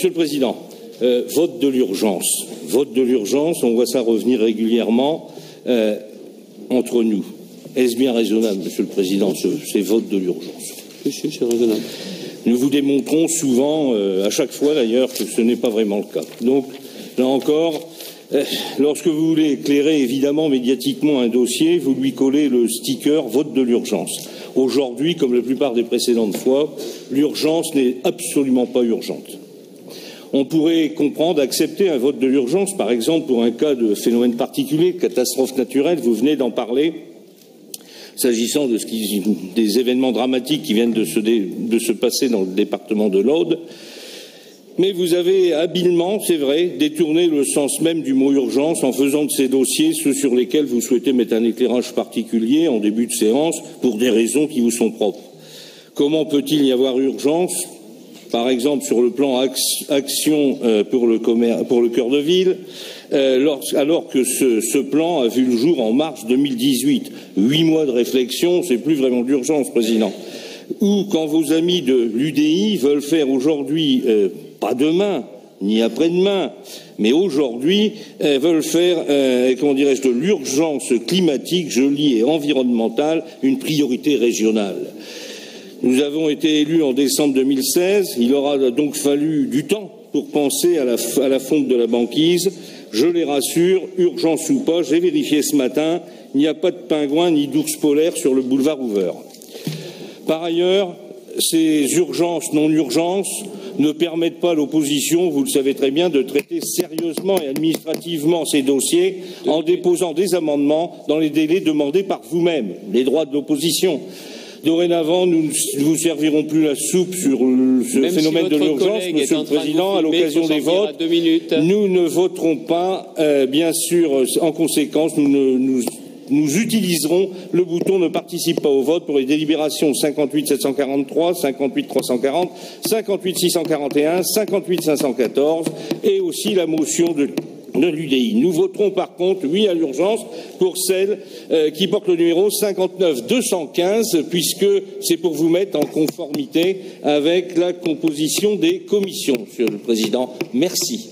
Monsieur le Président, vote de l'urgence. Vote de l'urgence, on voit ça revenir régulièrement entre nous. Est-ce bien raisonnable, Monsieur le Président, ces votes de l'urgence? Monsieur, c'est raisonnable. Nous vous démontrons souvent, à chaque fois d'ailleurs, que ce n'est pas vraiment le cas. Donc, là encore, lorsque vous voulez éclairer évidemment médiatiquement un dossier, vous lui collez le sticker vote de l'urgence. Aujourd'hui, comme la plupart des précédentes fois, l'urgence n'est absolument pas urgente. On pourrait comprendre, accepter un vote de l'urgence, par exemple, pour un cas de phénomène particulier, de catastrophe naturelle, vous venez d'en parler, s'agissant des événements dramatiques qui viennent de se passer dans le département de l'Aude. Mais vous avez habilement, c'est vrai, détourné le sens même du mot urgence en faisant de ces dossiers ceux sur lesquels vous souhaitez mettre un éclairage particulier en début de séance pour des raisons qui vous sont propres. Comment peut-il y avoir urgence, par exemple sur le plan action pour le cœur de ville, alors que ce plan a vu le jour en mars 2018. 8 mois de réflexion, c'est plus vraiment d'urgence, Président. Ou quand vos amis de l'UDI veulent faire aujourd'hui, pas demain, ni après-demain, mais aujourd'hui, veulent faire, de l'urgence climatique, je lis, et environnementale, une priorité régionale. Nous avons été élus en décembre 2016, il aura donc fallu du temps pour penser à la fonte de la banquise. Je les rassure, urgence ou pas, j'ai vérifié ce matin, il n'y a pas de pingouins ni d'ours polaires sur le boulevard Hoover. Par ailleurs, ces urgences, non-urgences, ne permettent pas à l'opposition, vous le savez très bien, de traiter sérieusement et administrativement ces dossiers en déposant des amendements dans les délais demandés par vous-même, les droits de l'opposition. Dorénavant, nous ne vous servirons plus la soupe sur ce phénomène de l'urgence, Monsieur le Président, à l'occasion des votes. Nous ne voterons pas, bien sûr, en conséquence, nous utiliserons le bouton ne participe pas au vote pour les délibérations 58 743, 58 340, 58 641, 58 514 et aussi la motion de l'UDI. Nous voterons par contre oui à l'urgence pour celle qui porte le numéro 59 215 puisque c'est pour vous mettre en conformité avec la composition des commissions, Monsieur le Président. Merci.